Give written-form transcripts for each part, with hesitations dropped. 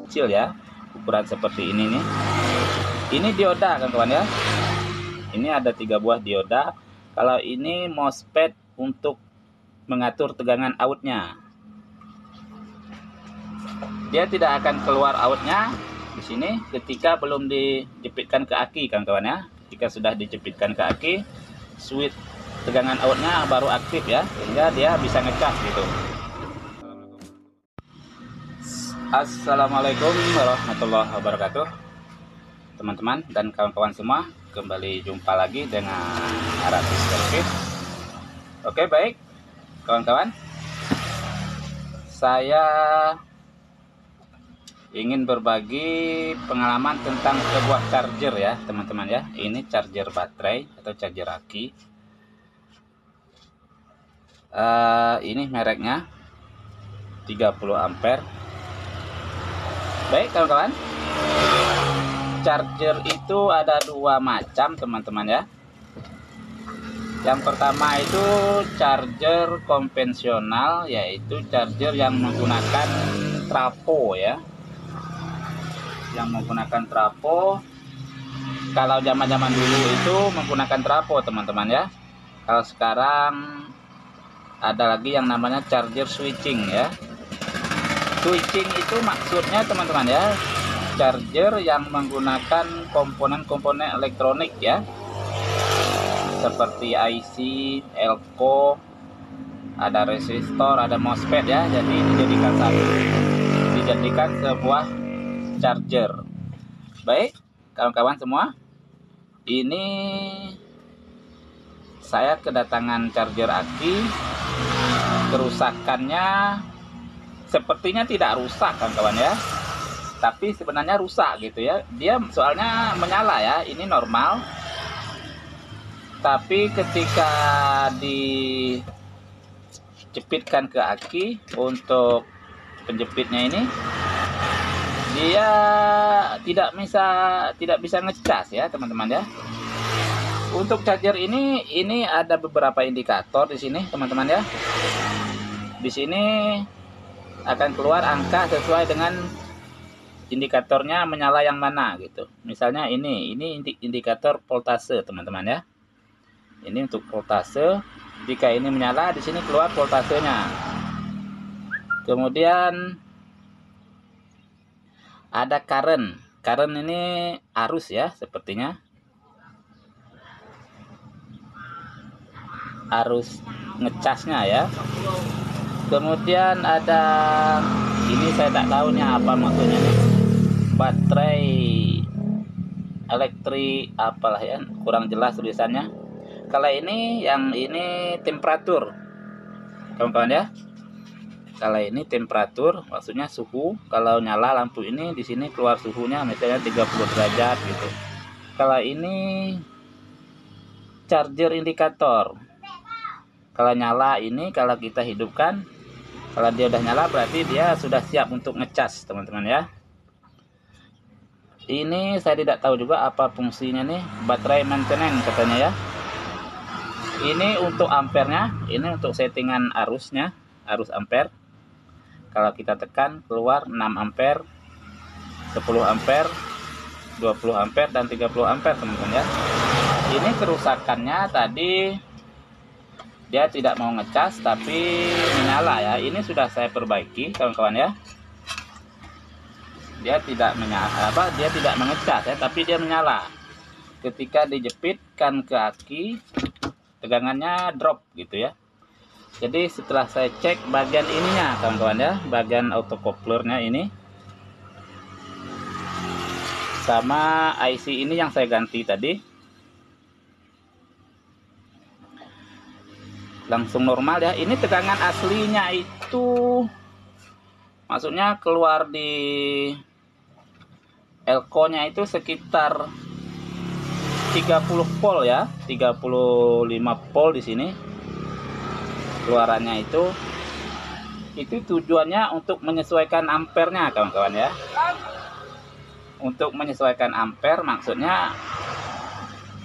kecil ya, ukuran seperti ini nih. Ini dioda kawan-kawan ya. Ini ada 3 buah dioda. Kalau ini MOSFET untuk mengatur tegangan outnya. Dia tidak akan keluar outnya di sini ketika belum dijepitkan ke aki kawan-kawan ya. Jika sudah dijepitkan ke aki, switch tegangan outnya baru aktif ya, sehingga dia bisa ngecas gitu. Assalamualaikum warahmatullahi wabarakatuh, teman-teman dan kawan-kawan semua. Kembali jumpa lagi dengan Aratis Service. Oke, baik kawan-kawan, saya ingin berbagi pengalaman tentang sebuah charger ya teman-teman ya. Ini charger baterai atau charger aki. Ini mereknya 30 ampere. Baik kawan-kawan, charger itu ada 2 macam teman-teman ya. Yang pertama itu charger konvensional, yaitu charger yang menggunakan trafo ya. Yang menggunakan trafo. Kalau zaman-zaman dulu itu menggunakan trafo teman-teman ya. Kalau sekarang ada lagi yang namanya charger switching ya. Switching itu maksudnya teman-teman ya, charger yang menggunakan komponen-komponen elektronik ya, seperti IC, elko, ada resistor, ada MOSFET ya. Jadi dijadikan sebuah charger. Baik kawan-kawan semua, ini saya kedatangan charger aki. Kerusakannya sepertinya tidak rusak kawan-kawan ya, tapi sebenarnya rusak gitu ya. Dia soalnya menyala ya, ini normal, tapi ketika dijepitkan ke aki untuk penjepitnya ini, dia tidak bisa ngecas ya teman-teman ya. Untuk charger ini ada beberapa indikator di sini teman-teman ya. Di sini akan keluar angka sesuai dengan indikatornya menyala yang mana gitu. Misalnya ini indikator voltase teman-teman ya. Ini untuk voltase. Jika ini menyala, di sini keluar voltasenya. Kemudian ada current. Current ini arus ya sepertinya. Arus ngecasnya ya. Kemudian ada ini, saya tak tahu nih apa maksudnya nih. Baterai elektrik apalah ya, kurang jelas tulisannya. Kalau ini yang ini temperatur kawan-kawan ya. Kalau ini temperatur maksudnya suhu. Kalau nyala lampu ini di sini keluar suhunya misalnya 30 derajat gitu. Kalau ini charger indikator. Kalau nyala ini, kalau kita hidupkan, kalau dia udah nyala berarti dia sudah siap untuk ngecas teman-teman ya. Ini saya tidak tahu juga apa fungsinya nih, baterai maintenance katanya ya. Ini untuk ampernya, ini untuk settingan arusnya, arus ampere. Kalau kita tekan keluar 6 ampere, 10 ampere, 20 ampere dan 30 ampere teman-teman ya. Ini kerusakannya tadi dia tidak mau ngecas tapi menyala ya. Ini sudah saya perbaiki kawan-kawan ya. Dia tidak menyala dia tidak mengecas ya, tapi dia menyala. Ketika dijepitkan ke aki, tegangannya drop gitu ya. Jadi setelah saya cek bagian ininya kawan-kawan ya, bagian autocouplernya ini sama IC ini yang saya ganti tadi, langsung normal ya. Ini tegangan aslinya itu maksudnya keluar di elko nya itu sekitar 30 volt ya, 35 volt di sini keluarannya itu tujuannya untuk menyesuaikan ampernya kawan-kawan ya. Untuk menyesuaikan ampere maksudnya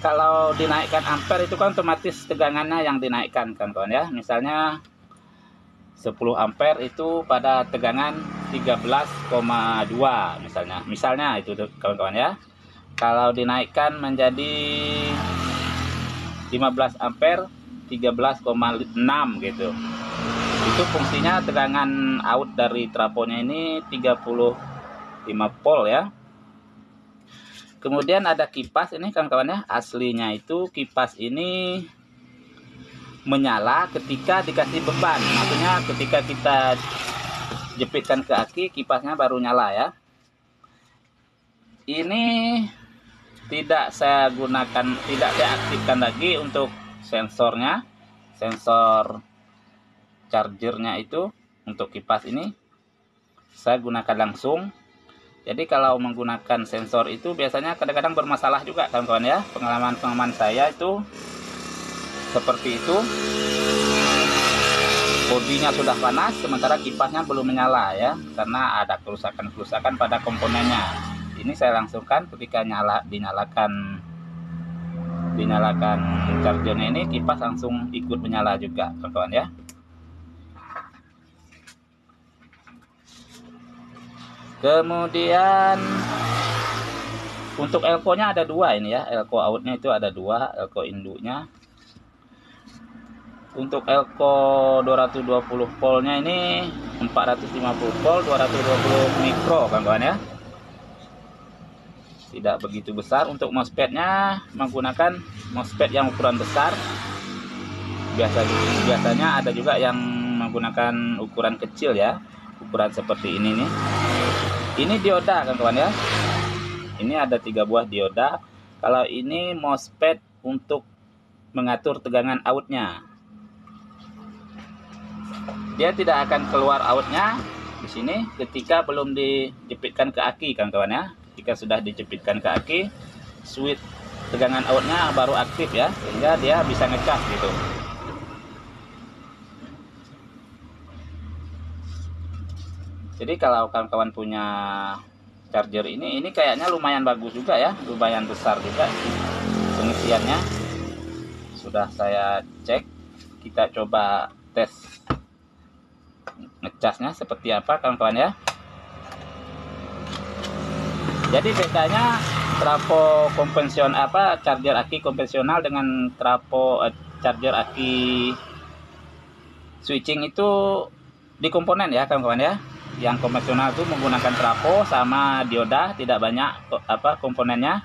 kalau dinaikkan ampere itu kan otomatis tegangannya yang dinaikkan kawan-kawan ya. Misalnya 10 ampere itu pada tegangan 13,2 misalnya itu kawan-kawan ya. Kalau dinaikkan menjadi 15 ampere 13,6 gitu. Itu fungsinya tegangan out dari trafonya ini 35 volt ya. Kemudian ada kipas ini kawan-kawan ya. Aslinya itu kipas ini menyala ketika dikasih beban. Maksudnya ketika kita jepitkan ke aki, kipasnya baru nyala ya. Ini tidak saya gunakan, tidak saya aktifkan lagi untuk sensornya, sensor chargernya itu. Untuk kipas ini saya gunakan langsung. Jadi kalau menggunakan sensor itu biasanya kadang-kadang bermasalah juga kawan-kawan ya. Pengalaman saya itu seperti itu. Bodinya sudah panas sementara kipasnya belum menyala ya, karena ada kerusakan-kerusakan pada komponennya. Ini saya langsungkan ketika dinyalakan chargernya ini, kipas langsung ikut menyala juga kawan-kawan ya. Kemudian untuk elko nya ada dua ini ya, elko outnya itu ada dua, elko induknya. Untuk elko 220 voltnya ini 450 volt 220 mikro kawan-kawan ya, tidak begitu besar. Untuk MOSFET-nya menggunakan MOSFET yang ukuran besar. Biasanya ada juga yang menggunakan ukuran kecil ya, ukuran seperti ini nih. Ini dioda kawan-kawan ya, ini ada 3 buah dioda. Kalau ini MOSFET untuk mengatur tegangan outnya, dia tidak akan keluar outnya di sini ketika belum dijepitkan ke aki kawan-kawan ya. Jika sudah dijepitkan ke aki, switch tegangan outnya baru aktif ya, sehingga dia bisa ngecas gitu. Jadi kalau kawan-kawan punya charger ini kayaknya lumayan bagus juga ya, lumayan besar juga pengisiannya. Sudah saya cek, kita coba tes ngecasnya seperti apa kawan-kawan ya. Jadi bedanya trafo konvensional charger aki konvensional dengan trafo charger aki switching itu di komponen ya kawan-kawan ya. Yang konvensional itu menggunakan trafo sama dioda, tidak banyak komponennya,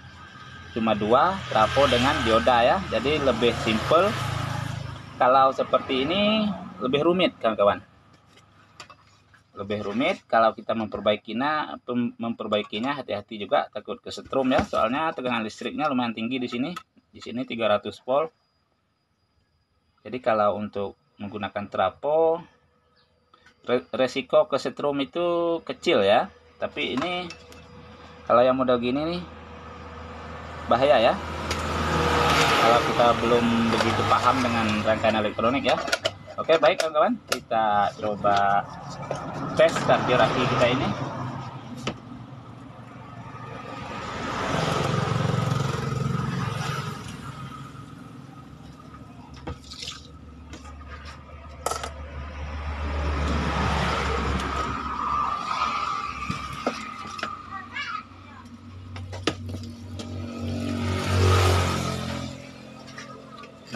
cuma 2, trafo dengan dioda ya. Jadi lebih simple. Kalau seperti ini lebih rumit kawan-kawan, lebih rumit. Kalau kita memperbaikinya hati-hati juga, takut kesetrum ya, soalnya tegangan listriknya lumayan tinggi di sini 300 volt. Jadi kalau untuk menggunakan trafo, resiko kesetrum itu kecil ya. Tapi ini kalau yang model gini nih bahaya ya, kalau kita belum begitu paham dengan rangkaian elektronik ya. Oke, baik kawan-kawan, kita coba tes charger aki kita ini.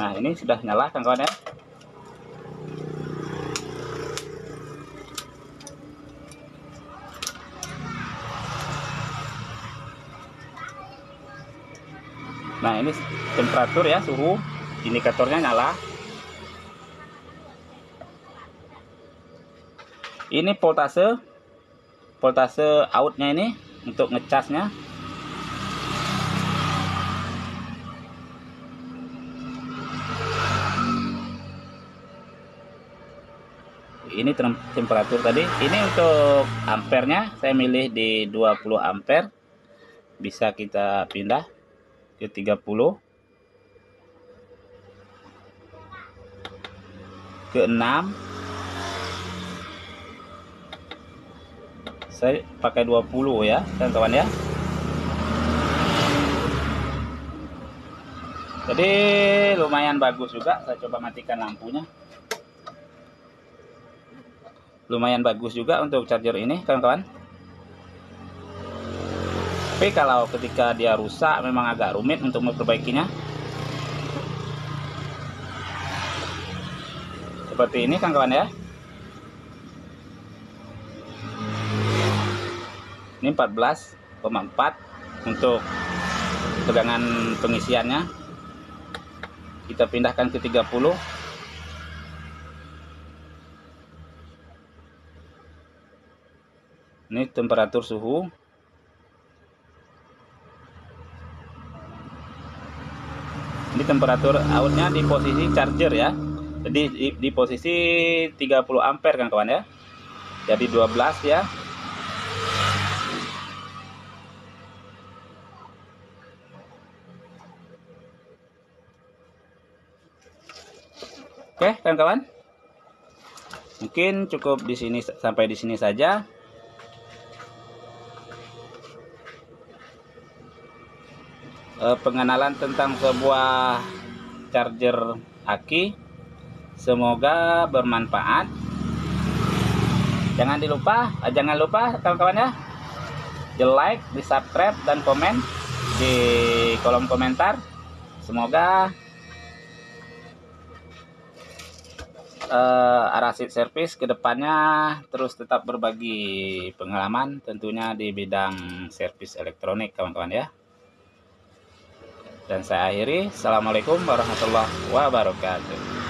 Nah, ini sudah nyala kawan-kawan ya. Nah, ini temperatur ya, suhu indikatornya nyala. Ini voltase outnya ini untuk ngecasnya. Ini temperatur tadi. Ini untuk ampernya saya milih di 20 ampere. Bisa kita pindah ke 30, ke 6. Saya pakai 20 ya kawan-kawan ya. Jadi lumayan bagus juga. Saya coba matikan lampunya. lumayan bagus juga untuk charger ini kawan-kawan. Tapi kalau ketika dia rusak memang agak rumit untuk memperbaikinya. Seperti ini kawan-kawan ya. Ini 14,4 untuk tegangan pengisiannya. Kita pindahkan ke 30. Ini temperatur suhu. Ini temperatur outnya di posisi charger ya. Jadi di posisi 30 ampere kawan-kawan ya. Jadi 12 ya. Oke, kawan-kawan. Mungkin cukup di sini, sampai di sini saja. Pengenalan tentang sebuah charger aki. Semoga bermanfaat. Jangan lupa kawan-kawan ya, di like, di subscribe, dan komen di kolom komentar. Semoga Arasit Service kedepannya terus tetap berbagi pengalaman tentunya di bidang servis elektronik kawan-kawan ya. Dan saya akhiri, assalamualaikum warahmatullahi wabarakatuh.